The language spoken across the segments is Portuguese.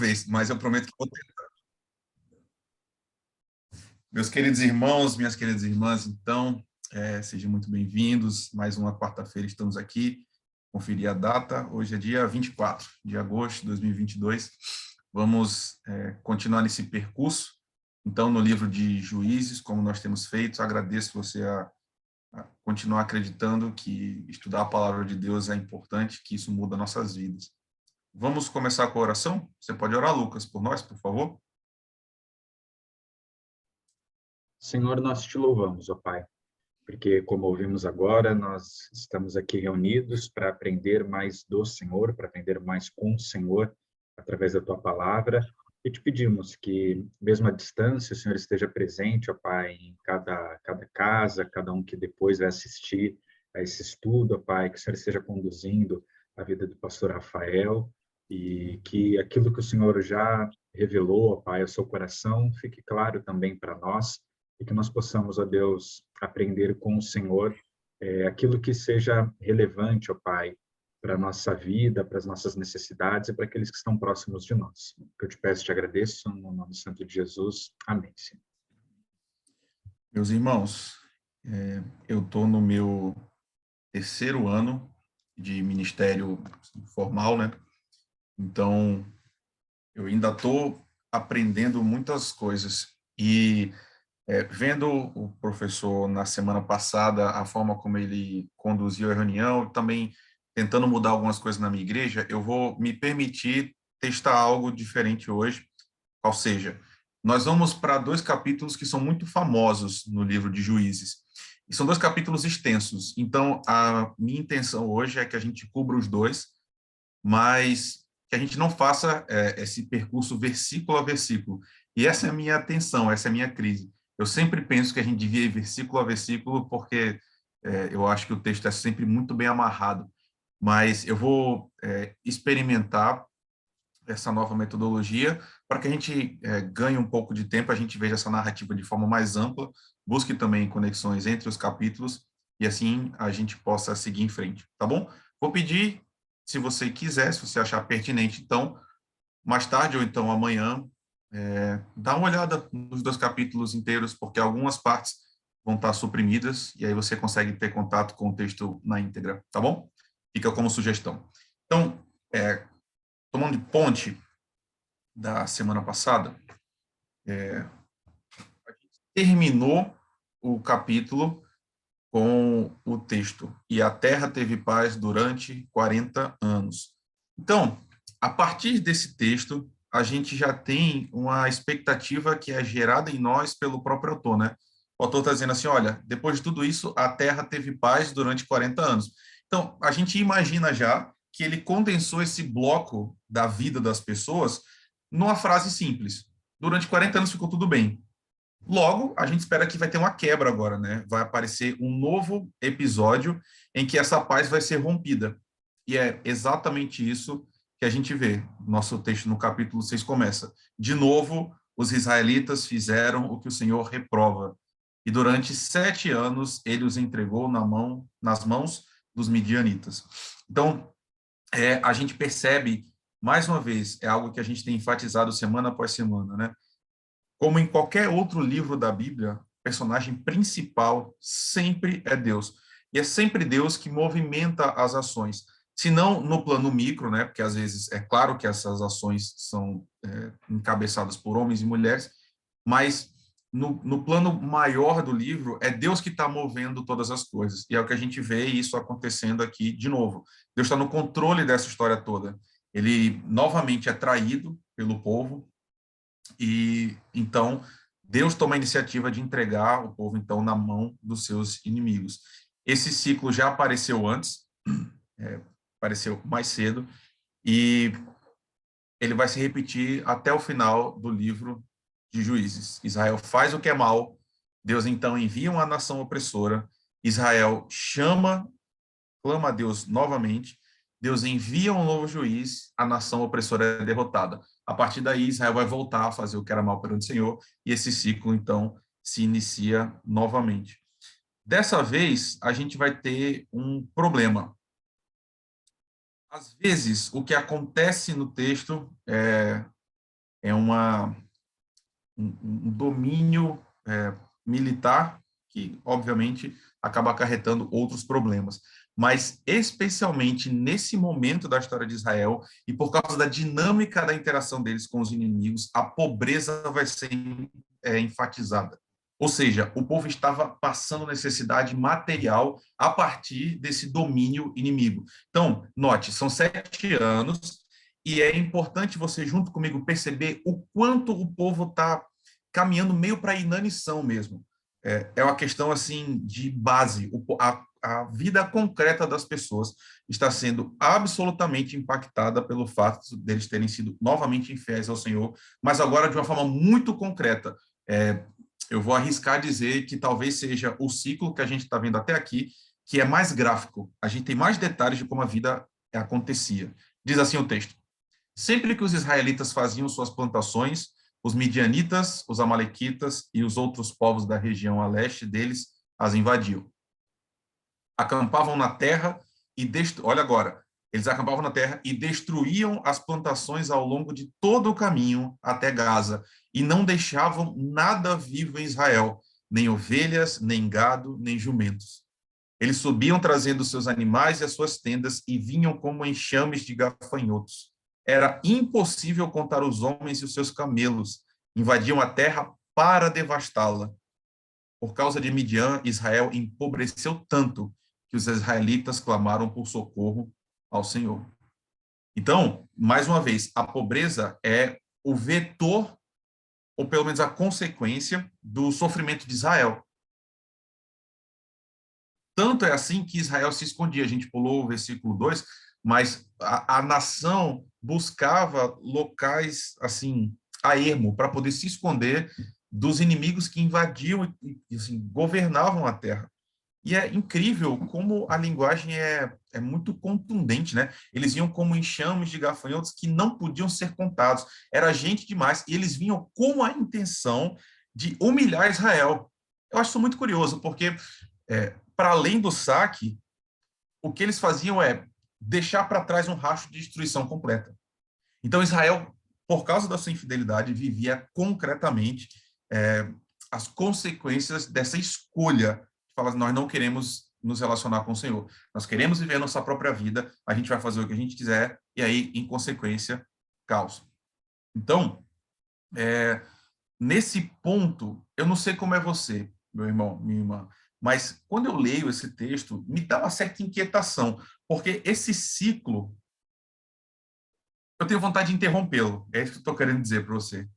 vez, mas eu prometo que vou tentar. Meus queridos irmãos, minhas queridas irmãs, então, sejam muito bem-vindos. Mais uma quarta-feira estamos aqui. Conferir a data. Hoje é dia 24 de agosto de 2022. Vamos continuar nesse percurso. Então, no livro de Juízes, como nós temos feito, agradeço você a continuar acreditando que estudar a palavra de Deus é importante, que isso muda nossas vidas. Vamos começar com a oração? Você pode orar, Lucas, por nós, por favor? Senhor, nós te louvamos, ó Pai, porque, como ouvimos agora, nós estamos aqui reunidos para aprender mais do Senhor, para aprender mais com o Senhor, através da Tua palavra, e te pedimos que, mesmo à distância, o Senhor esteja presente, ó Pai, em cada casa, cada um que depois vai assistir a esse estudo, ó Pai, que o Senhor esteja conduzindo a vida do pastor Rafael, e que aquilo que o Senhor já revelou, ó Pai, ao seu coração, fique claro também para nós, e que nós possamos, ó Deus, aprender com o Senhor aquilo que seja relevante, ó Pai, para a nossa vida, para as nossas necessidades e para aqueles que estão próximos de nós. Que eu te peço e te agradeço, no nome santo de Jesus. Amém, Senhor. Meus irmãos, eu estou no meu terceiro ano de ministério formal, né? Então, eu ainda estou aprendendo muitas coisas. E vendo o professor na semana passada, a forma como ele conduziu a reunião, também tentando mudar algumas coisas na minha igreja, eu vou me permitir testar algo diferente hoje. Ou seja, nós vamos para dois capítulos que são muito famosos no livro de Juízes. E são dois capítulos extensos. Então, a minha intenção hoje é que a gente cubra os dois, mas que a gente não faça esse percurso versículo a versículo. E essa é a minha atenção, essa é a minha crise. Eu sempre penso que a gente devia ir versículo a versículo, porque eu acho que o texto é sempre muito bem amarrado. Mas eu vou experimentar essa nova metodologia para que a gente ganhe um pouco de tempo, a gente veja essa narrativa de forma mais ampla, busque também conexões entre os capítulos e assim a gente possa seguir em frente, tá bom? Vou pedir, se você quiser, se você achar pertinente, então, mais tarde ou então amanhã, dá uma olhada nos dois capítulos inteiros, porque algumas partes vão estar suprimidas e aí você consegue ter contato com o texto na íntegra, tá bom? Fica como sugestão. Então, tomando de ponte da semana passada, a gente terminou o capítulo com o texto, e a terra teve paz durante 40 anos. Então, a partir desse texto, a gente já tem uma expectativa que é gerada em nós pelo próprio autor, né? O autor está dizendo assim, olha, depois de tudo isso, a terra teve paz durante 40 anos. Então, a gente imagina já que ele condensou esse bloco da vida das pessoas numa frase simples. Durante 40 anos ficou tudo bem. Logo, a gente espera que vai ter uma quebra agora, né? Vai aparecer um novo episódio em que essa paz vai ser rompida. E é exatamente isso que a gente vê. Nosso texto no capítulo 6 começa. De novo, os israelitas fizeram o que o Senhor reprova. E durante 7 anos, ele os entregou nas mãos dos midianitas. Então, a gente percebe, mais uma vez, é algo que a gente tem enfatizado semana após semana, né? Como em qualquer outro livro da Bíblia, o personagem principal sempre é Deus. E é sempre Deus que movimenta as ações. Se não no plano micro, né? Porque às vezes é claro que essas ações são encabeçadas por homens e mulheres, mas no plano maior do livro, é Deus que está movendo todas as coisas. E é o que a gente vê isso acontecendo aqui de novo. Deus está no controle dessa história toda. Ele novamente é traído pelo povo, e então Deus toma a iniciativa de entregar o povo então na mão dos seus inimigos. Esse ciclo já apareceu antes, apareceu mais cedo, e ele vai se repetir até o final do livro de Juízes. Israel faz o que é mal, Deus então envia uma nação opressora, Israel clama a Deus novamente, Deus envia um novo juiz, a nação opressora é derrotada. A partir daí, Israel vai voltar a fazer o que era mal perante o Senhor, e esse ciclo, então, se inicia novamente. Dessa vez, a gente vai ter um problema. Às vezes, o que acontece no texto é um domínio militar que, obviamente, acaba acarretando outros problemas. Mas, especialmente nesse momento da história de Israel, e por causa da dinâmica da interação deles com os inimigos, a pobreza vai ser enfatizada. Ou seja, o povo estava passando necessidade material a partir desse domínio inimigo. Então, note, são 7 anos, e é importante você, junto comigo, perceber o quanto o povo está caminhando meio para a inanição mesmo. É uma questão assim de base. A vida concreta das pessoas está sendo absolutamente impactada pelo fato deles terem sido novamente infiéis ao Senhor, mas agora de uma forma muito concreta. Eu vou arriscar dizer que talvez seja o ciclo que a gente está vendo até aqui, que é mais gráfico. A gente tem mais detalhes de como a vida acontecia. Diz assim o texto: sempre que os israelitas faziam suas plantações, os midianitas, os amalequitas e os outros povos da região a leste deles as invadiam. Acampavam na terra e olha agora, eles acampavam na terra e destruíam as plantações ao longo de todo o caminho até Gaza e não deixavam nada vivo em Israel, nem ovelhas, nem gado, nem jumentos. Eles subiam trazendo seus animais e as suas tendas e vinham como enxames de gafanhotos. Era impossível contar os homens e os seus camelos. Invadiam a terra para devastá-la. Por causa de Midian, Israel empobreceu tanto que os israelitas clamaram por socorro ao Senhor. Então, mais uma vez, a pobreza é o vetor, ou pelo menos a consequência, do sofrimento de Israel. Tanto é assim que Israel se escondia. A gente pulou o versículo 2, mas a nação buscava locais assim a ermo para poder se esconder dos inimigos que invadiam e assim, governavam a terra. E é incrível como a linguagem é muito contundente, né? Eles vinham como enxames de gafanhotos que não podiam ser contados. Era gente demais. E eles vinham com a intenção de humilhar Israel. Eu acho isso muito curioso, porque para além do saque, o que eles faziam é deixar para trás um rastro de destruição completa. Então, Israel, por causa da sua infidelidade, vivia concretamente as consequências dessa escolha. Fala, nós não queremos nos relacionar com o Senhor. Nós queremos viver a nossa própria vida, a gente vai fazer o que a gente quiser, e aí, em consequência, caos. Então, nesse ponto, eu não sei como é você, meu irmão, minha irmã, mas quando eu leio esse texto, me dá uma certa inquietação, porque esse ciclo, eu tenho vontade de interrompê-lo. É isso que eu estou querendo dizer para você.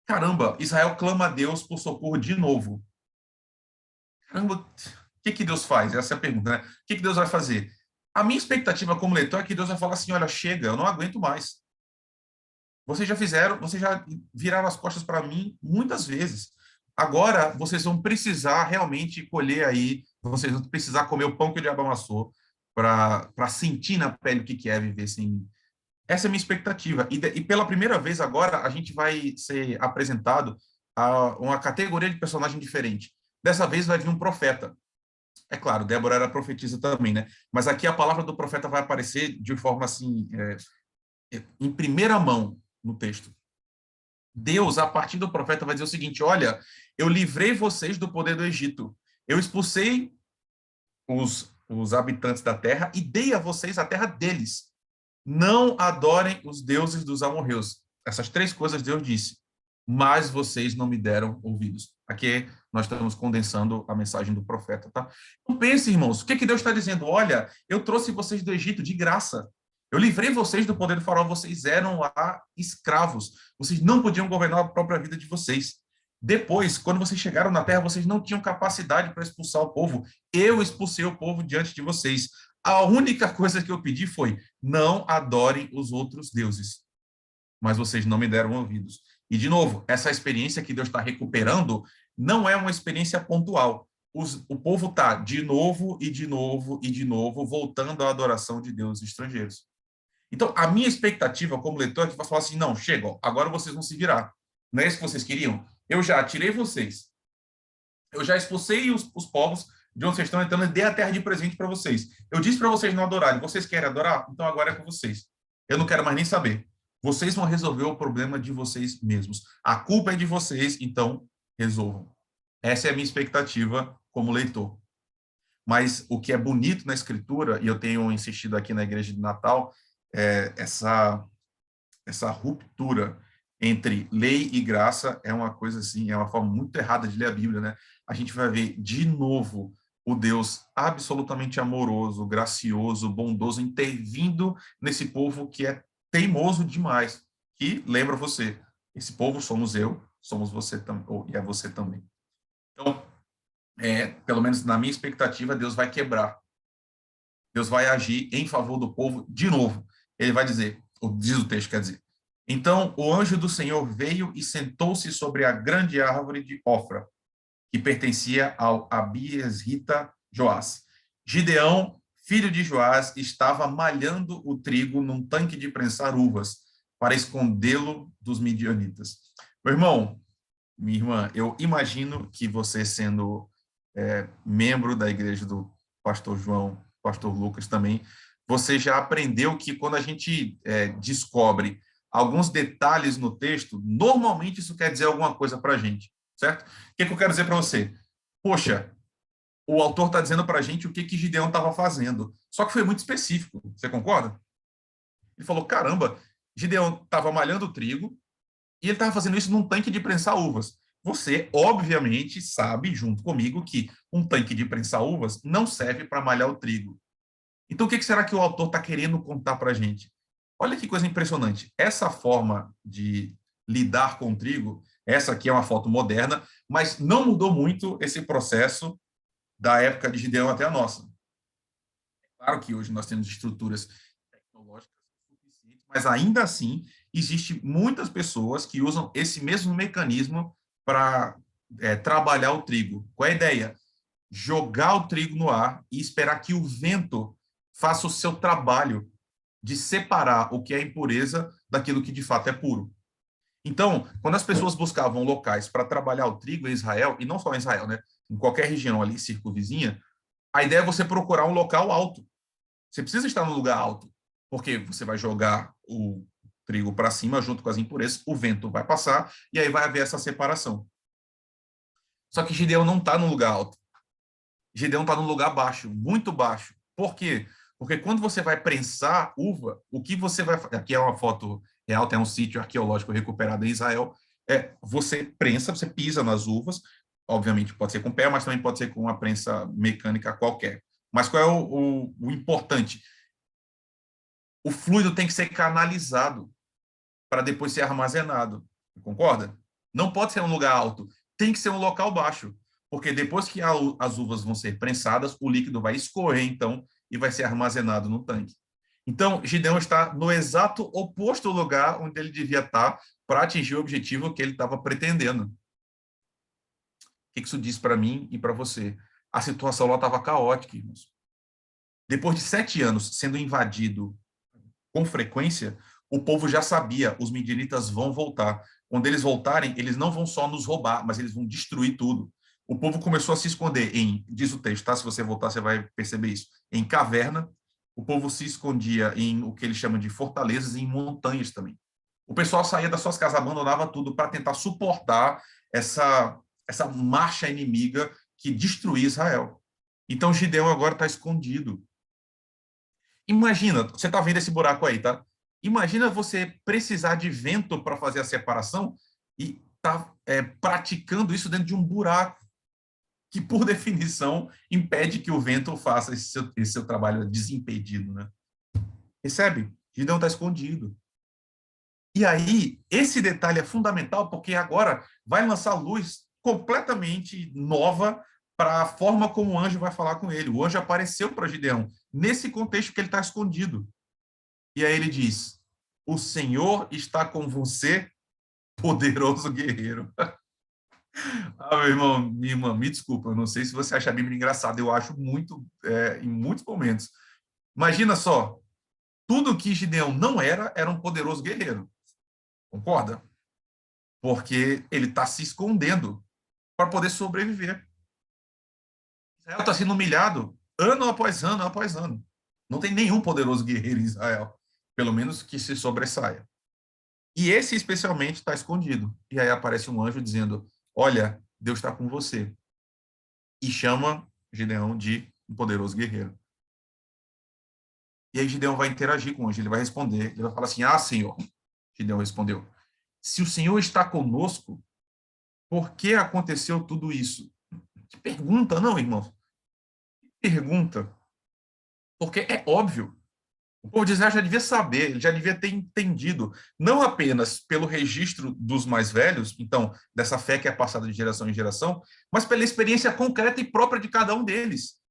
Caramba, Israel clama a Deus por socorro de novo. Caramba, o que Deus faz? Essa é a pergunta, né? O que Deus vai fazer? A minha expectativa como leitor é que Deus vai falar assim, olha, chega, eu não aguento mais. Vocês já fizeram, vocês já viraram as costas para mim muitas vezes. Agora, vocês vão precisar realmente colher aí, vocês vão precisar comer o pão que o diabo amassou para sentir na pele o que é viver sem mim. Essa é a minha expectativa. E pela primeira vez agora, a gente vai ser apresentado a uma categoria de personagem diferente. Dessa vez vai vir um profeta. É claro, Débora era profetisa também, né? Mas aqui a palavra do profeta vai aparecer de forma assim, em primeira mão no texto. Deus, a partir do profeta, vai dizer o seguinte: olha, eu livrei vocês do poder do Egito. Eu expulsei os habitantes da terra e dei a vocês a terra deles. Não adorem os deuses dos amorreus. Essas 3 coisas Deus disse. Mas vocês não me deram ouvidos. Aqui nós estamos condensando a mensagem do profeta, tá? Então pense, irmãos, o que Deus está dizendo? Olha, eu trouxe vocês do Egito de graça. Eu livrei vocês do poder do faraó. Vocês eram lá escravos. Vocês não podiam governar a própria vida de vocês. Depois, quando vocês chegaram na terra, vocês não tinham capacidade para expulsar o povo. Eu expulsei o povo diante de vocês. A única coisa que eu pedi foi: não adorem os outros deuses. Mas vocês não me deram ouvidos. E, de novo, essa experiência que Deus está recuperando não é uma experiência pontual. O povo está de novo e de novo e de novo voltando à adoração de deuses estrangeiros. Então, a minha expectativa como leitor é que vai falar assim: não, chega, agora vocês vão se virar. Não é isso que vocês queriam? Eu já tirei vocês. Eu já expulsei os povos de onde vocês estão entrando e dei a terra de presente para vocês. Eu disse para vocês não adorarem. Vocês querem adorar? Então agora é com vocês. Eu não quero mais nem saber. Vocês vão resolver o problema de vocês mesmos. A culpa é de vocês, então resolvam. Essa é a minha expectativa como leitor. Mas o que é bonito na Escritura, e eu tenho insistido aqui na Igreja de Natal, é essa ruptura entre lei e graça é uma coisa assim, é uma forma muito errada de ler a Bíblia, né? A gente vai ver de novo o Deus absolutamente amoroso, gracioso, bondoso, intervindo nesse povo que é teimoso demais, que lembra você, esse povo somos eu, somos você também, e é você também. Então, pelo menos na minha expectativa, Deus vai quebrar. Deus vai agir em favor do povo de novo. Ele vai dizer, diz o texto, quer dizer, então o anjo do Senhor veio e sentou-se sobre a grande árvore de Ofra, que pertencia ao Abiesrita Joás. Gideão, filho de Joás, estava malhando o trigo num tanque de prensar uvas, para escondê-lo dos midianitas. Meu irmão, minha irmã, eu imagino que você sendo membro da igreja do pastor João, pastor Lucas também, você já aprendeu que quando a gente descobre alguns detalhes no texto, normalmente isso quer dizer alguma coisa para a gente, certo? O que eu quero dizer para você? Poxa, o autor está dizendo para a gente o que Gideão estava fazendo, só que foi muito específico, você concorda? Ele falou, caramba, Gideão estava malhando o trigo, e ele estava fazendo isso num tanque de prensar uvas. Você, obviamente, sabe, junto comigo, que um tanque de prensar uvas não serve para malhar o trigo. Então, o que será que o autor está querendo contar para a gente? Olha que coisa impressionante. Essa forma de lidar com o trigo, essa aqui é uma foto moderna, mas não mudou muito esse processo da época de Gideão até a nossa. Claro que hoje nós temos estruturas tecnológicas suficientes, mas ainda assim existe muitas pessoas que usam esse mesmo mecanismo para trabalhar o trigo. Qual é a ideia? Jogar o trigo no ar e esperar que o vento faça o seu trabalho de separar o que é impureza daquilo que de fato é puro. Então, quando as pessoas buscavam locais para trabalhar o trigo em Israel, e não só em Israel, né, em qualquer região ali circunvizinha, a ideia é você procurar um local alto. Você precisa estar no lugar alto, porque você vai jogar o trigo para cima junto com as impurezas, o vento vai passar e aí vai haver essa separação. Só que Gideão não está no lugar alto. Gideão está no lugar baixo, muito baixo. Por quê? Porque quando você vai prensar uva, o que você vai... Aqui é uma foto real, tem um sítio arqueológico recuperado em Israel. Você prensa, você pisa nas uvas, obviamente pode ser com pé, mas também pode ser com uma prensa mecânica qualquer. Mas qual é o importante? O fluido tem que ser canalizado para depois ser armazenado. Concorda? Não pode ser um lugar alto, tem que ser um local baixo, porque depois que as uvas vão ser prensadas, o líquido vai escorrer, então, e vai ser armazenado no tanque. Então, Gideão está no exato oposto lugar onde ele devia estar para atingir o objetivo que ele estava pretendendo. O que isso diz para mim e para você? A situação lá estava caótica, irmãos. Depois de 7 anos sendo invadido com frequência, o povo já sabia, os midianitas vão voltar. Quando eles voltarem, eles não vão só nos roubar, mas eles vão destruir tudo. O povo começou a se esconder diz o texto, tá? Se você voltar, você vai perceber isso, em caverna. O povo se escondia em o que eles chamam de fortalezas e em montanhas também. O pessoal saía das suas casas, abandonava tudo para tentar suportar essa marcha inimiga que destruía Israel. Então, Gideão agora está escondido. Imagina, você está vendo esse buraco aí, tá? Imagina você precisar de vento para fazer a separação e tá praticando isso dentro de um buraco que, por definição, impede que o vento faça esse seu trabalho desimpedido, né? Percebe? Gideão está escondido. E aí, esse detalhe é fundamental porque agora vai lançar luz completamente nova para a forma como o anjo vai falar com ele. O anjo apareceu para Gideão nesse contexto que ele está escondido. E aí ele diz: o Senhor está com você, poderoso guerreiro. Meu irmão, minha irmã, me desculpa, eu não sei se você acha a Bíblia engraçada, eu acho muito, em muitos momentos. Imagina só, tudo que Gideão não era um poderoso guerreiro. Concorda? Porque ele está se escondendo para poder sobreviver. Israel está sendo humilhado ano após ano após ano. Não tem nenhum poderoso guerreiro em Israel, pelo menos que se sobressaia. E esse especialmente está escondido. E aí aparece um anjo dizendo, olha, Deus está com você. E chama Gideão de um poderoso guerreiro. E aí Gideão vai interagir com o anjo, ele vai responder, ele vai falar assim, Senhor, Gideão respondeu, se o Senhor está conosco, por que aconteceu tudo isso? Que pergunta, não, irmão? Pergunta. Porque é óbvio. O povo de Israel já devia saber, ele já devia ter entendido, não apenas pelo registro dos mais velhos, então, dessa fé que é passada de geração em geração, mas pela experiência concreta e própria de cada um deles.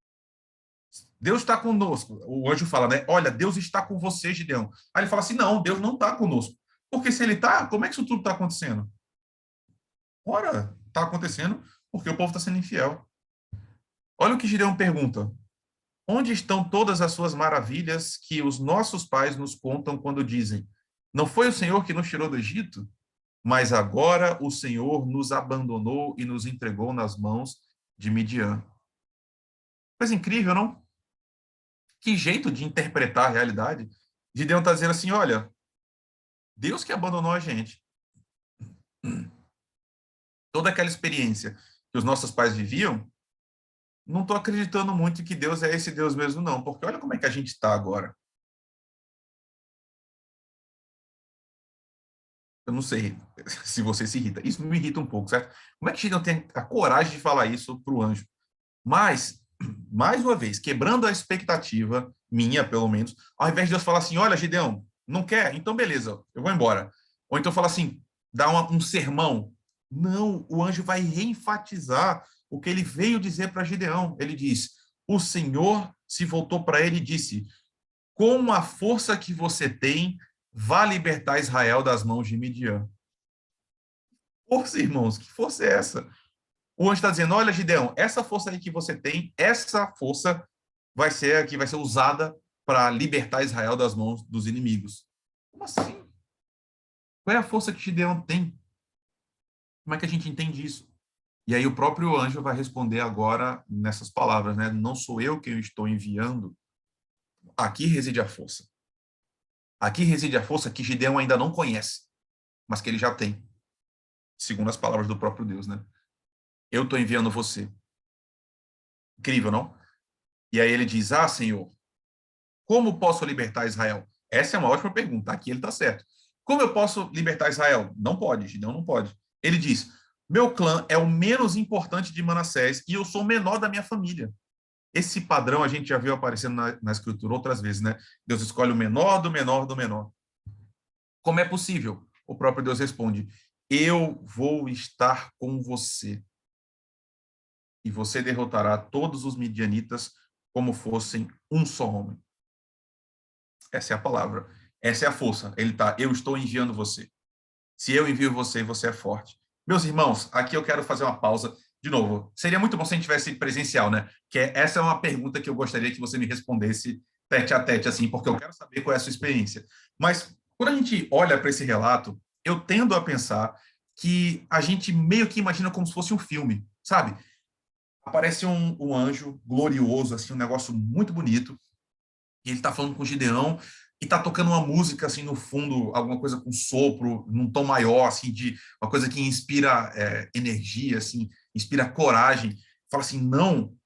Deus está conosco. O anjo fala, né? Olha, Deus está com você, Gideão. Aí ele fala assim, não, Deus não está conosco. Porque se ele está, como é que isso tudo está acontecendo? Ora, está acontecendo porque o povo está sendo infiel. Olha o que Gideão pergunta. Onde estão todas as suas maravilhas que os nossos pais nos contam quando dizem: não foi o Senhor que nos tirou do Egito? Mas agora o Senhor nos abandonou e nos entregou nas mãos de Midian. Coisa incrível, não? Que jeito de interpretar a realidade. Gideão está dizendo assim: olha, Deus que abandonou a gente. Toda aquela experiência que os nossos pais viviam, não estou acreditando muito que Deus é esse Deus mesmo, não, porque olha como é que a gente está agora. Eu não sei se você se irrita. Isso me irrita um pouco, certo? Como é que Gideão tem a coragem de falar isso para o anjo? Mas, mais uma vez, quebrando a expectativa, minha pelo menos, ao invés de Deus falar assim, olha, Gideão, não quer? Então beleza, eu vou embora. Ou então fala assim, dá um sermão. Não, o anjo vai reenfatizar o que ele veio dizer para Gideão. Ele diz, o Senhor se voltou para ele e disse, com a força que você tem, vá libertar Israel das mãos de Midian. Força, irmãos, que força é essa? O anjo está dizendo, olha, Gideão, essa força aí que você tem, essa força vai ser a que vai ser usada para libertar Israel das mãos dos inimigos. Como assim? Qual é a força que Gideão tem? Como é que a gente entende isso? E aí o próprio anjo vai responder agora nessas palavras, né? Não sou eu quem eu estou enviando. Aqui reside a força. Aqui reside a força que Gideão ainda não conhece, mas que ele já tem, segundo as palavras do próprio Deus, né? Eu estou enviando você. Incrível, não? E aí ele diz, Senhor, como posso libertar Israel? Essa é uma ótima pergunta. Aqui ele está certo. Como eu posso libertar Israel? Não pode, Gideão não pode. Ele diz, meu clã é o menos importante de Manassés e eu sou o menor da minha família. Esse padrão a gente já viu aparecendo na escritura outras vezes, né? Deus escolhe o menor do menor do menor. Como é possível? O próprio Deus responde, eu vou estar com você e você derrotará todos os midianitas como fossem um só homem. Essa é a palavra. Essa é a força. Ele tá, eu estou enviando você. Se eu envio você, você é forte. Meus irmãos, aqui eu quero fazer uma pausa. De novo, seria muito bom se a gente tivesse presencial, né? Essa é uma pergunta que eu gostaria que você me respondesse tete a tete, assim, porque eu quero saber qual é a sua experiência. Mas, quando a gente olha para esse relato, eu tendo a pensar que a gente meio que imagina como se fosse um filme, sabe? Aparece um anjo glorioso, assim, um negócio muito bonito, e ele está falando com o Gideão e está tocando uma música assim no fundo, alguma coisa com sopro, num tom maior, assim, de uma coisa que inspira energia, assim, inspira coragem. Fala assim, não,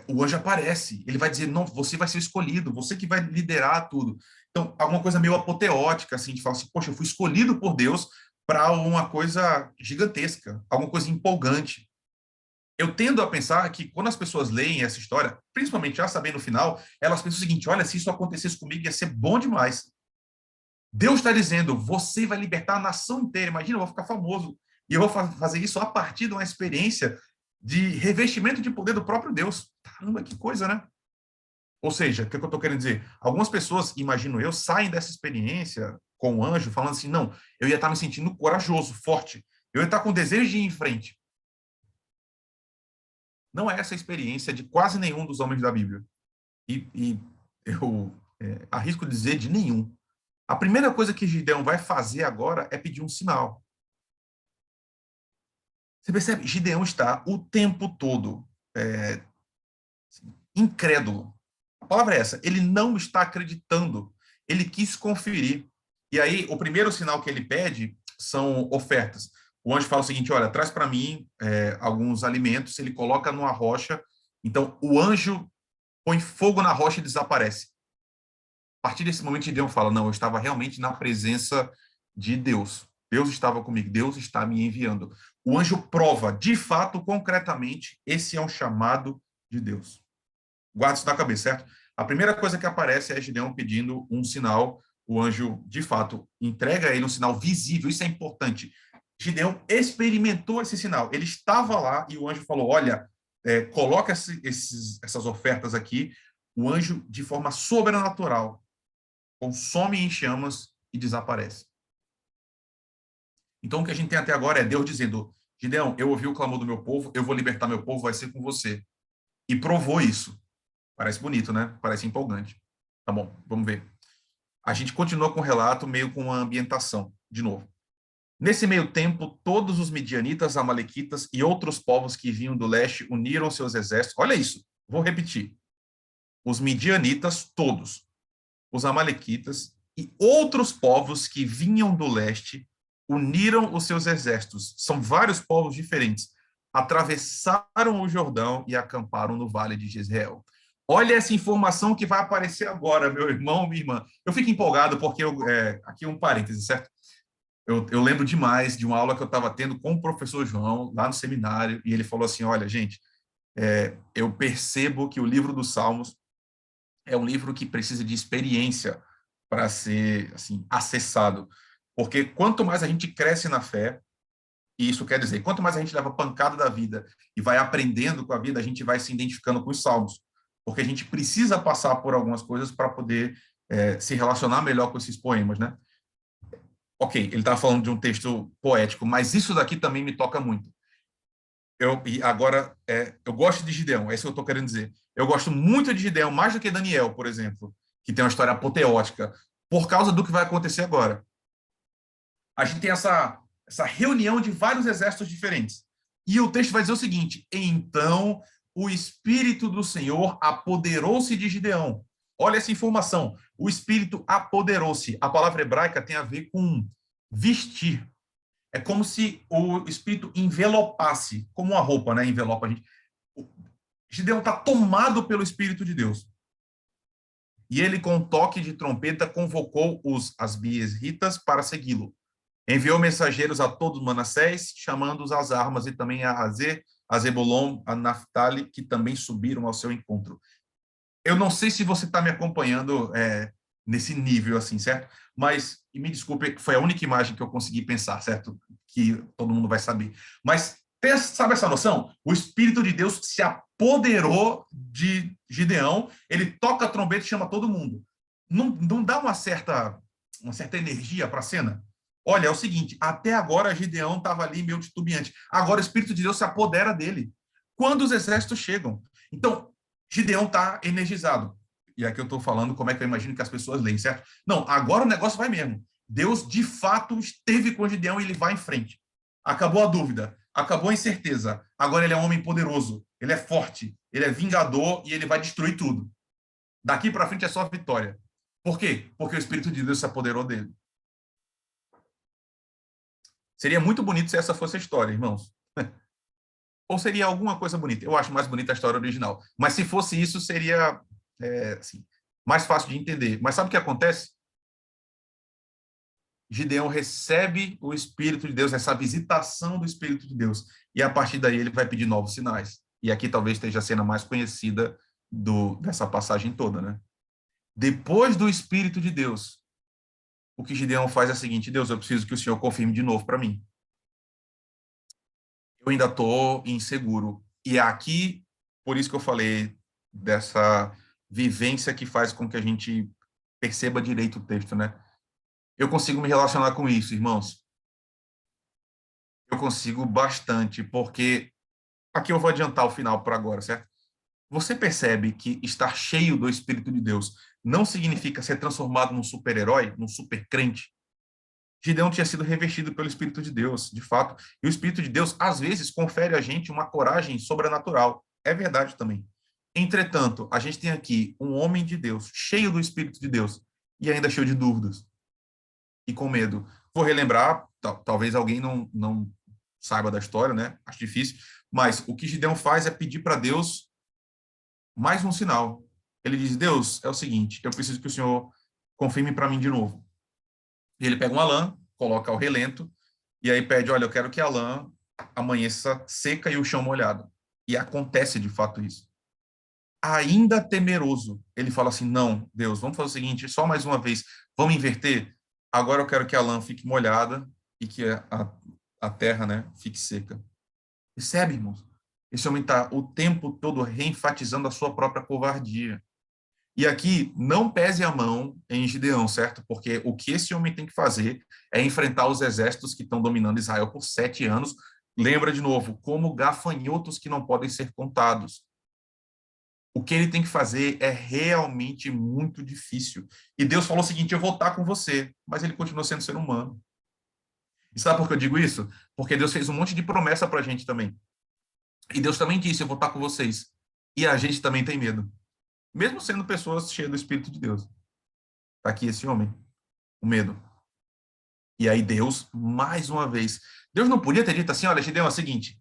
o anjo aparece, ele vai dizer, não, você vai ser escolhido, você que vai liderar tudo. Então, alguma coisa meio apoteótica, assim, de falar assim, poxa, eu fui escolhido por Deus para uma coisa gigantesca, alguma coisa empolgante. Eu tendo a pensar que quando as pessoas leem essa história, principalmente já sabendo o final, elas pensam o seguinte: olha, se isso acontecesse comigo, ia ser bom demais. Deus está dizendo, você vai libertar a nação inteira. Imagina, eu vou ficar famoso. E eu vou fazer isso a partir de uma experiência de revestimento de poder do próprio Deus. Caramba, que coisa, né? Ou seja, o que eu estou querendo dizer? Algumas pessoas, imagino eu, saem dessa experiência com o anjo falando assim: não, eu ia estar me sentindo corajoso, forte. Eu ia estar com desejo de ir em frente. Não é essa a experiência de quase nenhum dos homens da Bíblia. E eu arrisco dizer de nenhum. A primeira coisa que Gideão vai fazer agora é pedir um sinal. Você percebe? Gideão está o tempo todo incrédulo. A palavra é essa. Ele não está acreditando. Ele quis conferir. E aí, o primeiro sinal que ele pede são ofertas. O anjo fala o seguinte, olha, traz para mim alguns alimentos, ele coloca numa rocha, então o anjo põe fogo na rocha e desaparece. A partir desse momento, Gideão fala, não, eu estava realmente na presença de Deus. Deus estava comigo, Deus está me enviando. O anjo prova, de fato, concretamente, esse é um chamado de Deus. Guarda isso na cabeça, certo? A primeira coisa que aparece é Gideão pedindo um sinal. O anjo, de fato, entrega a ele um sinal visível. Isso é importante. Gideão experimentou esse sinal. Ele estava lá e o anjo falou, olha, coloca essas ofertas aqui. O anjo, de forma sobrenatural, consome em chamas e desaparece. Então, o que a gente tem até agora é Deus dizendo, Gideão, eu ouvi o clamor do meu povo, eu vou libertar meu povo, vai ser com você. E provou isso. Parece bonito, né? Parece empolgante. Tá bom, vamos ver. A gente continua com o relato, meio com a ambientação, de novo. Nesse meio tempo, todos os midianitas, amalequitas e outros povos que vinham do leste uniram seus exércitos. Olha isso, vou repetir. Os midianitas, todos, os amalequitas e outros povos que vinham do leste uniram os seus exércitos. São vários povos diferentes. Atravessaram o Jordão e acamparam no vale de Jezreel. Olha essa informação que vai aparecer agora, meu irmão, minha irmã. Eu fico empolgado porque, aqui um parêntese, certo? Eu lembro demais de uma aula que eu estava tendo com o professor João, lá no seminário, e ele falou assim, olha, gente, eu percebo que o livro dos Salmos é um livro que precisa de experiência para ser assim, acessado. Porque quanto mais a gente cresce na fé, e isso quer dizer, quanto mais a gente leva pancada da vida e vai aprendendo com a vida, a gente vai se identificando com os salmos. Porque a gente precisa passar por algumas coisas para poder se relacionar melhor com esses poemas, né? Ok, ele estava falando de um texto poético, mas isso daqui também me toca muito. Eu gosto de Gideão, é isso que eu estou querendo dizer. Eu gosto muito de Gideão, mais do que Daniel, por exemplo, que tem uma história apoteótica, por causa do que vai acontecer agora. A gente tem essa reunião de vários exércitos diferentes. E o texto vai dizer o seguinte, então o Espírito do Senhor apoderou-se de Gideão. Olha essa informação, o Espírito apoderou-se. A palavra hebraica tem a ver com vestir. É como se o Espírito envelopasse, como uma roupa, né? Envelopa a gente. Gideão está tomado pelo Espírito de Deus. E ele, com um toque de trompeta, convocou os asbiesritas para segui-lo. Enviou mensageiros a todos Manassés, chamando-os às armas, e também a Azer, a Zebulon, a Naftali, que também subiram ao seu encontro. Eu não sei se você está me acompanhando nesse nível, assim, certo? Mas, e me desculpe, foi a única imagem que eu consegui pensar, certo? Que todo mundo vai saber. Mas, sabe essa noção? O Espírito de Deus se apoderou de Gideão, ele toca a trombeta e chama todo mundo. Não dá uma certa energia para a cena? Olha, é o seguinte, até agora Gideão estava ali meio titubeante. Agora o Espírito de Deus se apodera dele. Quando os exércitos chegam. Então, Gideão está energizado. E aqui eu estou falando como é que eu imagino que as pessoas leem, certo? Não, agora o negócio vai mesmo. Deus, de fato, esteve com Gideão e ele vai em frente. Acabou a dúvida, acabou a incerteza. Agora ele é um homem poderoso, ele é forte, ele é vingador e ele vai destruir tudo. Daqui para frente é só vitória. Por quê? Porque o Espírito de Deus se apoderou dele. Seria muito bonito se essa fosse a história, irmãos. Ou seria alguma coisa bonita. Eu acho mais bonita a história original. Mas se fosse isso, seria assim, mais fácil de entender. Mas sabe o que acontece? Gideão recebe o Espírito de Deus, essa visitação do Espírito de Deus. E a partir daí ele vai pedir novos sinais. E aqui talvez esteja a cena mais conhecida dessa passagem toda, né? Depois do Espírito de Deus, o que Gideão faz é o seguinte, Deus, eu preciso que o Senhor confirme de novo para mim. Eu ainda estou inseguro. E é aqui, por isso que eu falei dessa vivência que faz com que a gente perceba direito o texto, né? Eu consigo me relacionar com isso, irmãos. Eu consigo bastante, porque aqui eu vou adiantar o final para agora, certo? Você percebe que estar cheio do Espírito de Deus não significa ser transformado num super-herói, num super-crente? Gideão tinha sido revestido pelo Espírito de Deus, de fato. E o Espírito de Deus, às vezes, confere a gente uma coragem sobrenatural. É verdade também. Entretanto, a gente tem aqui um homem de Deus, cheio do Espírito de Deus, e ainda cheio de dúvidas. e com medo. Vou relembrar, talvez alguém não saiba da história, né? Acho difícil, mas o que Gideão faz é pedir para Deus mais um sinal. Ele diz: Deus, é o seguinte, eu preciso que o Senhor confirme para mim de novo. E ele pega uma lã, coloca ao relento, e aí pede: olha, eu quero que a lã amanheça seca e o chão molhado. E acontece de fato isso. Ainda temeroso, ele fala assim: não, Deus, vamos fazer o seguinte, só mais uma vez, vamos inverter. Agora eu quero que a lã fique molhada e que a terra, né, fique seca. Percebe, irmãos? Esse homem está o tempo todo reenfatizando a sua própria covardia. E aqui, não pese a mão em Gideão, certo? Porque o que esse homem tem que fazer é enfrentar os exércitos que estão dominando Israel por 7 anos. Lembra de novo, como gafanhotos que não podem ser contados. O que ele tem que fazer é realmente muito difícil. E Deus falou o seguinte: eu vou estar com você, mas ele continua sendo ser humano. E sabe por que eu digo isso? Porque Deus fez um monte de promessa para a gente também. E Deus também disse: eu vou estar com vocês. E a gente também tem medo. Mesmo sendo pessoas cheias do Espírito de Deus. Está aqui esse homem, o medo. E aí Deus, mais uma vez, Deus não podia ter dito assim: olha, Gideão, é o seguinte,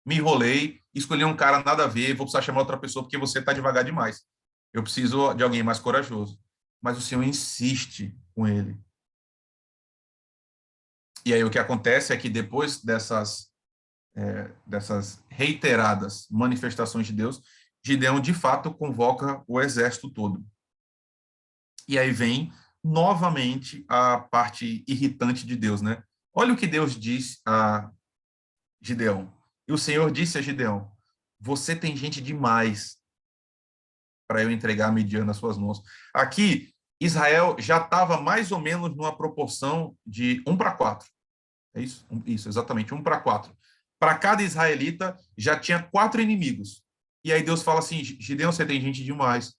me enrolei, escolhi um cara nada a ver, vou precisar chamar outra pessoa porque você está devagar demais. Eu preciso de alguém mais corajoso. Mas o Senhor insiste com ele. E aí o que acontece é que depois dessas reiteradas manifestações de Deus, Gideão de fato convoca o exército todo. E aí vem novamente a parte irritante de Deus, né? Olha o que Deus diz a Gideão. E o Senhor disse a Gideão: você tem gente demais para eu entregar a Midian nas suas mãos. Aqui, Israel já estava mais ou menos numa proporção de 1 para 4. É isso? Isso, exatamente, 1 para 4. Para cada israelita, já tinha 4 inimigos. E aí Deus fala assim: Gideão, você tem gente demais.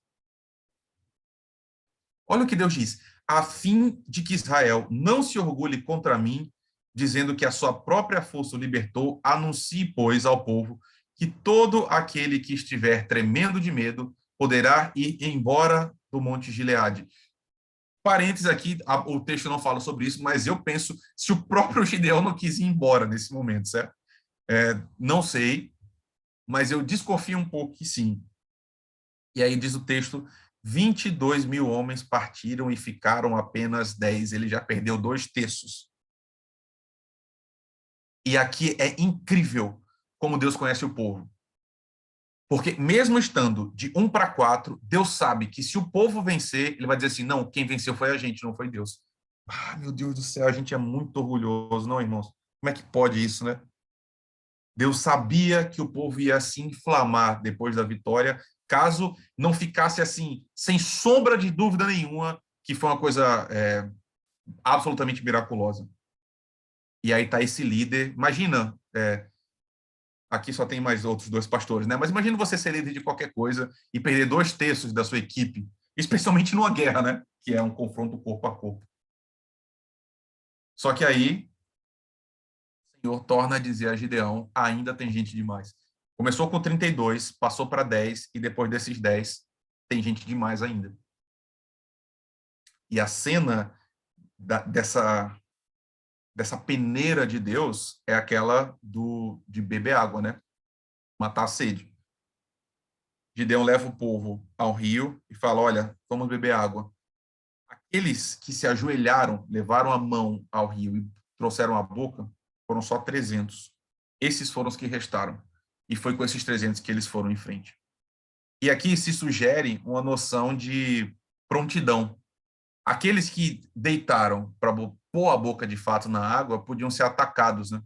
Olha o que Deus diz: a fim de que Israel não se orgulhe contra mim, dizendo que a sua própria força o libertou, anuncie, pois, ao povo que todo aquele que estiver tremendo de medo poderá ir embora do Monte Gileade. Parênteses aqui, o texto não fala sobre isso, mas eu penso se o próprio Gideão não quis ir embora nesse momento, certo? Não sei, mas eu desconfio um pouco que sim. E aí diz o texto: 22 mil homens partiram e ficaram apenas 10. Ele já perdeu 2 terços. E aqui é incrível como Deus conhece o povo. Porque mesmo estando de 1 para 4, Deus sabe que se o povo vencer, ele vai dizer assim: não, quem venceu foi a gente, não foi Deus. Ah, meu Deus do céu, a gente é muito orgulhoso, não, irmãos? Como é que pode isso, né? Deus sabia que o povo ia se inflamar depois da vitória, caso não ficasse assim, sem sombra de dúvida nenhuma, que foi uma coisa absolutamente miraculosa. E aí está esse líder. Imagina, aqui só tem mais outros 2 pastores, né? Mas imagina você ser líder de qualquer coisa e perder 2 terços da sua equipe, especialmente numa guerra, né? Que é um confronto corpo a corpo. Só que aí o Senhor torna a dizer a Gideão: ainda tem gente demais. Começou com 32, passou para 10, e depois desses 10, tem gente demais ainda. E a cena dessa peneira de Deus é aquela de beber água, né? Matar a sede. Gideão leva o povo ao rio e fala: olha, vamos beber água. Aqueles que se ajoelharam, levaram a mão ao rio e trouxeram a boca, foram só 300. Esses foram os que restaram. E foi com esses 300 que eles foram em frente. E aqui se sugere uma noção de prontidão. Aqueles que deitaram para pôr a boca de fato na água podiam ser atacados, né?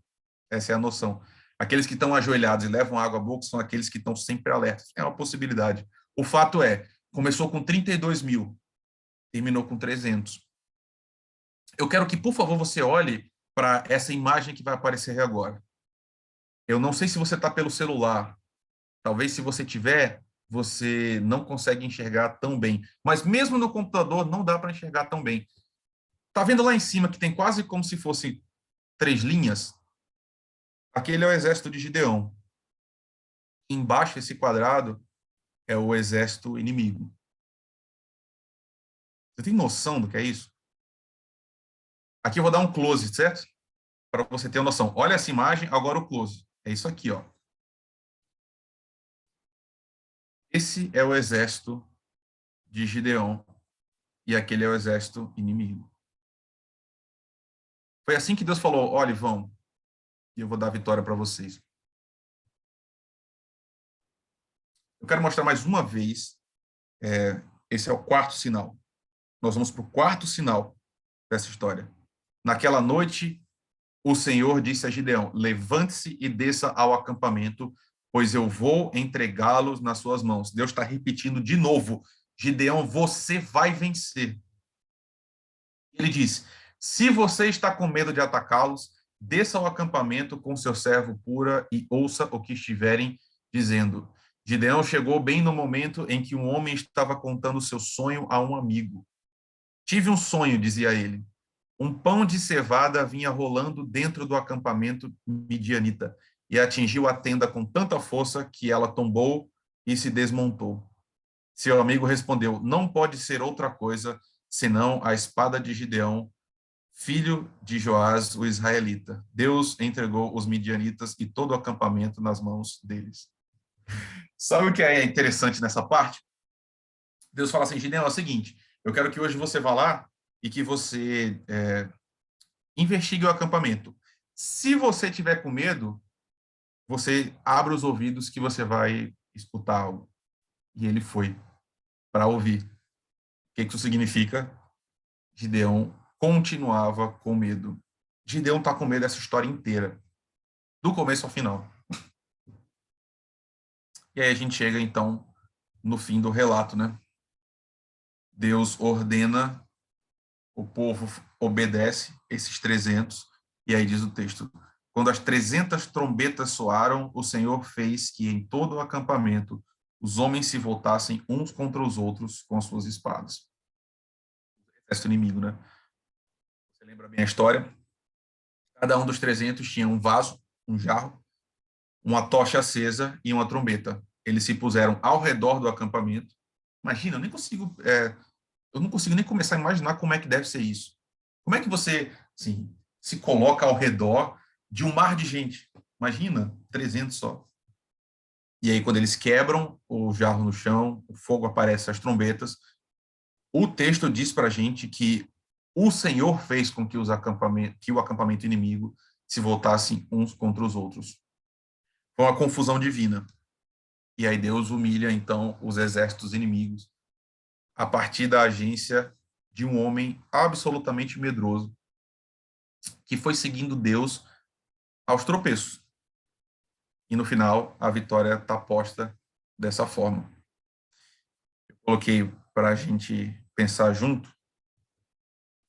Essa é a noção. Aqueles que estão ajoelhados e levam água à boca são aqueles que estão sempre alertas. É uma possibilidade. O fato é, começou com 32 mil, terminou com 300. Eu quero que, por favor, você olhe para essa imagem que vai aparecer agora. Eu não sei se você está pelo celular. Talvez, se você tiver, você não consegue enxergar tão bem. Mas mesmo no computador, não dá para enxergar tão bem. Tá vendo lá em cima que tem quase como se fosse 3 linhas? Aquele é o exército de Gideão. Embaixo desse quadrado é o exército inimigo. Você tem noção do que é isso? Aqui eu vou dar um close, certo? Para você ter uma noção. Olha essa imagem, agora o close. É isso aqui, ó. Esse é o exército de Gideão e aquele é o exército inimigo. Foi assim que Deus falou: olha, vão, e eu vou dar a vitória para vocês. Eu quero mostrar mais uma vez, esse é o quarto sinal. Nós vamos para o quarto sinal dessa história. Naquela noite, o Senhor disse a Gideão: levante-se e desça ao acampamento, pois eu vou entregá-los nas suas mãos. Deus está repetindo de novo: Gideão, você vai vencer. Ele diz: se você está com medo de atacá-los, desça ao acampamento com seu servo Pura e ouça o que estiverem dizendo. Gideão chegou bem no momento em que um homem estava contando seu sonho a um amigo. Tive um sonho, dizia ele. Um pão de cevada vinha rolando dentro do acampamento midianita e atingiu a tenda com tanta força que ela tombou e se desmontou. Seu amigo respondeu: não pode ser outra coisa senão a espada de Gideão, filho de Joás, o israelita. Deus entregou os midianitas e todo o acampamento nas mãos deles. Sabe o que é interessante nessa parte? Deus fala assim: Gideão, é o seguinte, eu quero que hoje você vá lá e que você investigue o acampamento. Se você tiver com medo, você abre os ouvidos que você vai escutar algo. E ele foi para ouvir. O que isso significa? Gideão continuava com medo. Gideão está com medo dessa história inteira, do começo ao final. E aí a gente chega, então, no fim do relato, né? Deus ordena, o povo obedece, esses 300, e aí diz o texto: quando as 300 trombetas soaram, o Senhor fez que em todo o acampamento os homens se voltassem uns contra os outros com as suas espadas. Exército inimigo, né? Você lembra bem a história? Cada um dos 300 tinha um vaso, um jarro, uma tocha acesa e uma trombeta. Eles se puseram ao redor do acampamento. Imagina, eu não consigo nem começar a imaginar como é que deve ser isso. Como é que você, assim, se coloca ao redor de um mar de gente? Imagina, 300 só. E aí, quando eles quebram o jarro no chão, o fogo aparece, as trombetas, o texto diz para a gente que o Senhor fez com que que o acampamento inimigo se voltassem uns contra os outros. Foi uma confusão divina. E aí Deus humilha, então, os exércitos inimigos a partir da agência de um homem absolutamente medroso que foi seguindo Deus aos tropeços. E no final, a vitória está posta dessa forma. Eu coloquei para a gente pensar junto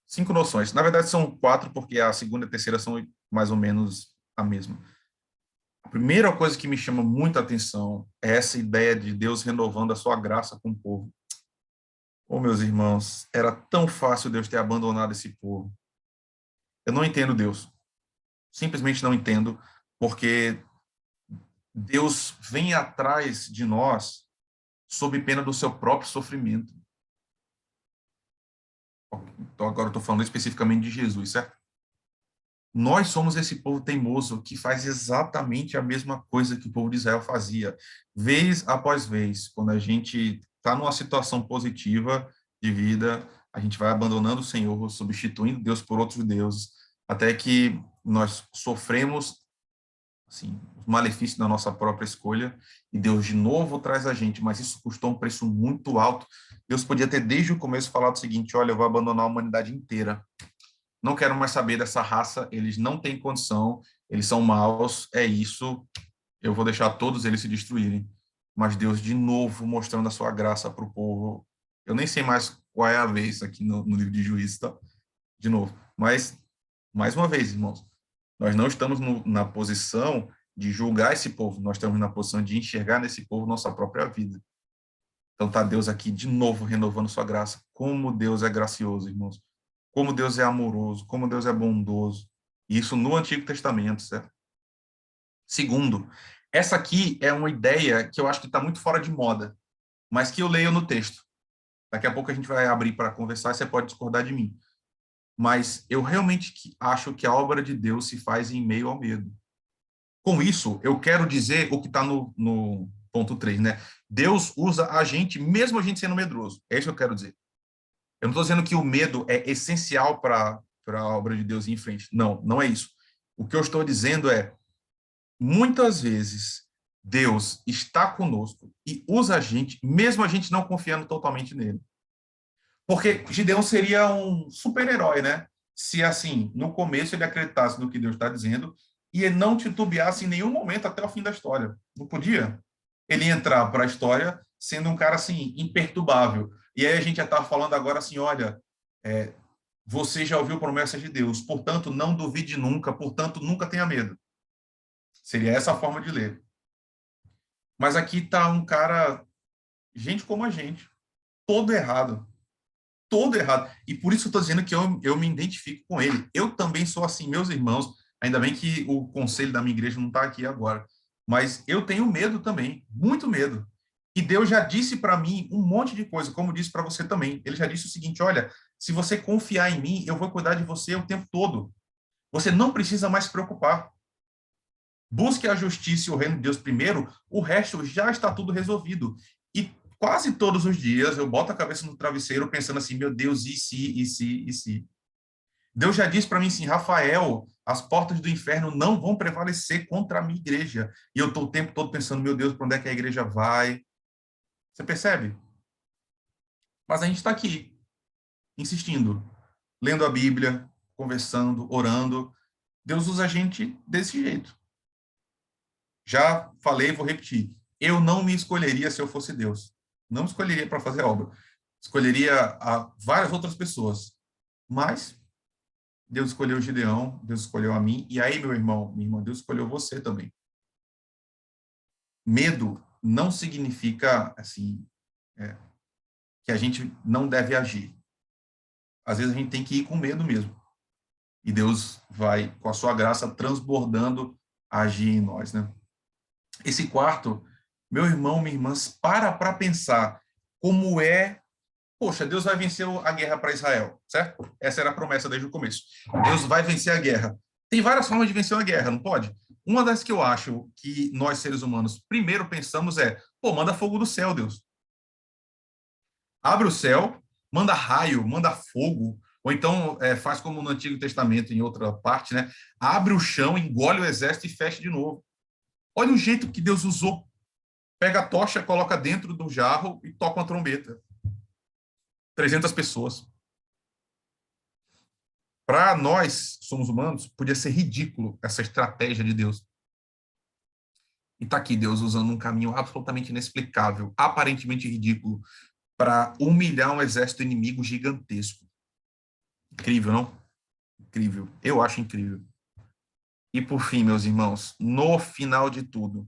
5 noções. Na verdade, são 4, porque a segunda e a terceira são mais ou menos a mesma. A primeira coisa que me chama muita atenção é essa ideia de Deus renovando a sua graça com o povo. Oh, meus irmãos, era tão fácil Deus ter abandonado esse povo. Eu não entendo Deus. Simplesmente não entendo, porque Deus vem atrás de nós sob pena do seu próprio sofrimento. Então, agora eu estou falando especificamente de Jesus, certo? Nós somos esse povo teimoso que faz exatamente a mesma coisa que o povo de Israel fazia, vez após vez. Quando a gente está numa situação positiva de vida, a gente vai abandonando o Senhor, substituindo Deus por outros deuses, até que nós sofremos assim, os malefícios da nossa própria escolha, e Deus de novo traz a gente, mas isso custou um preço muito alto. Deus podia ter desde o começo falado o seguinte: olha, eu vou abandonar a humanidade inteira. Não quero mais saber dessa raça, eles não têm condição, eles são maus, é isso, eu vou deixar todos eles se destruírem. Mas Deus, de novo, mostrando a sua graça para o povo. Eu nem sei mais qual é a vez aqui no livro de Juízes, tá? De novo. Mas, mais uma vez, irmãos, nós não estamos na posição de julgar esse povo, nós estamos na posição de enxergar nesse povo nossa própria vida. Então está Deus aqui de novo renovando sua graça. Como Deus é gracioso, irmãos. Como Deus é amoroso, como Deus é bondoso. Isso no Antigo Testamento, certo? Segundo, essa aqui é uma ideia que eu acho que está muito fora de moda, mas que eu leio no texto. Daqui a pouco a gente vai abrir para conversar e você pode discordar de mim. mas eu realmente acho que a obra de Deus se faz em meio ao medo. Com isso, eu quero dizer o que está no ponto 3, né? Deus usa a gente, mesmo a gente sendo medroso. É isso que eu quero dizer. Eu não estou dizendo que o medo é essencial para a obra de Deus ir em frente. Não, não é isso. O que eu estou dizendo é, muitas vezes, Deus está conosco e usa a gente, mesmo a gente não confiando totalmente nele. Porque Gideão seria um super-herói, né? Se, assim, no começo ele acreditasse no que Deus está dizendo e ele não titubeasse em nenhum momento até o fim da história. Não podia. Ele ia entrar para a história sendo um cara, assim, imperturbável. E aí a gente já estava falando agora assim, olha, você já ouviu promessas de Deus, portanto, não duvide nunca, portanto, nunca tenha medo. Seria essa a forma de ler. Mas aqui está um cara, gente como a gente, todo errado. Todo errado. E por isso eu estou dizendo que eu me identifico com ele. Eu também sou assim, meus irmãos. Ainda bem que o conselho da minha igreja não está aqui agora. Mas eu tenho medo também, muito medo. E Deus já disse para mim um monte de coisa, como disse para você também. Ele já disse o seguinte: olha, se você confiar em mim, eu vou cuidar de você o tempo todo. Você não precisa mais se preocupar. Busque a justiça e o reino de Deus primeiro, o resto já está tudo resolvido. E quase todos os dias eu boto a cabeça no travesseiro pensando assim, meu Deus, e se, e se, e se? Deus já disse para mim assim, Rafael, as portas do inferno não vão prevalecer contra a minha igreja. E eu estou o tempo todo pensando, meu Deus, para onde é que a igreja vai? Você percebe? Mas a gente está aqui, insistindo, lendo a Bíblia, conversando, orando. Deus usa a gente desse jeito. Já falei, vou repetir. Eu não me escolheria se eu fosse Deus. Não me escolheria para fazer a obra. Escolheria várias outras pessoas. Mas Deus escolheu o Gideão, Deus escolheu a mim. E aí, meu irmão, minha irmã, Deus escolheu você também. Medo não significa, assim, que a gente não deve agir. Às vezes a gente tem que ir com medo mesmo. E Deus vai, com a sua graça, transbordando, agir em nós, né? Esse quarto, meu irmão, minha irmã, para pensar como é. Poxa, Deus vai vencer a guerra para Israel, certo? Essa era a promessa desde o começo. Deus vai vencer a guerra. Tem várias formas de vencer uma guerra, não pode? Uma das que eu acho que nós, seres humanos, primeiro pensamos é: pô, manda fogo do céu, Deus. Abre o céu, manda raio, manda fogo. Ou então faz como no Antigo Testamento, em outra parte, né? Abre o chão, engole o exército e fecha de novo. Olha o jeito que Deus usou. Pega a tocha, coloca dentro do jarro e toca uma trombeta. 300 pessoas. Para nós, somos humanos, podia ser ridículo essa estratégia de Deus. E está aqui Deus usando um caminho absolutamente inexplicável, aparentemente ridículo, para humilhar um exército inimigo gigantesco. Incrível, não? Incrível. Eu acho incrível. E por fim, meus irmãos, no final de tudo,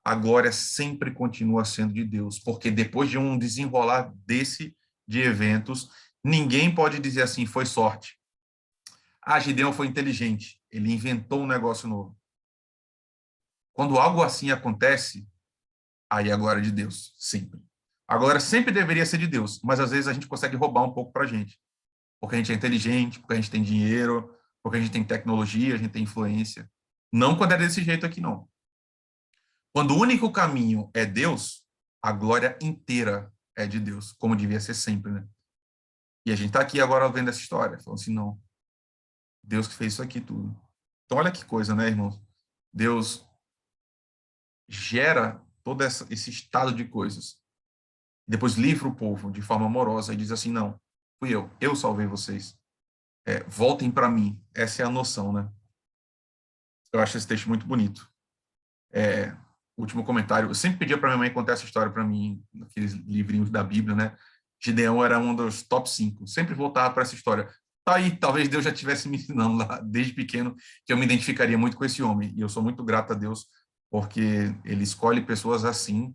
a glória sempre continua sendo de Deus, porque depois de um desenrolar desse de eventos, ninguém pode dizer assim, foi sorte. Ah, Gideão foi inteligente, ele inventou um negócio novo. Quando algo assim acontece, aí a glória é de Deus, sempre. A glória sempre deveria ser de Deus, mas às vezes a gente consegue roubar um pouco para a gente, porque a gente é inteligente, porque a gente tem dinheiro, porque a gente tem tecnologia, a gente tem influência. Não quando é desse jeito aqui, não. Quando o único caminho é Deus, a glória inteira é de Deus, como devia ser sempre, né? E a gente está aqui agora vendo essa história, falando assim, não, Deus que fez isso aqui tudo. Então, olha que coisa, né, irmãos? Deus gera todo esse estado de coisas. Depois livra o povo de forma amorosa e diz assim, não, fui eu salvei vocês. Voltem para mim. Essa é a noção, né? Eu acho esse texto muito bonito. Último comentário. Eu sempre pedia para minha mãe contar essa história para mim, naqueles livrinhos da Bíblia, né? Gideão era um dos top 5. Sempre voltava para essa história. Tá aí, talvez Deus já estivesse me ensinando lá desde pequeno que eu me identificaria muito com esse homem. E eu sou muito grato a Deus porque ele escolhe pessoas assim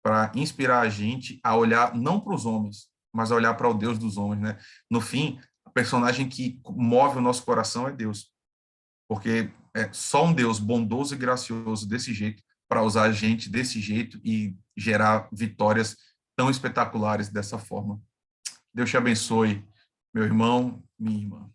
para inspirar a gente a olhar não para os homens, mas a olhar para o Deus dos homens, né? No fim, a personagem que move o nosso coração é Deus. Porque é só um Deus bondoso e gracioso desse jeito para usar a gente desse jeito e gerar vitórias tão espetaculares dessa forma. Deus te abençoe, meu irmão, minha irmã.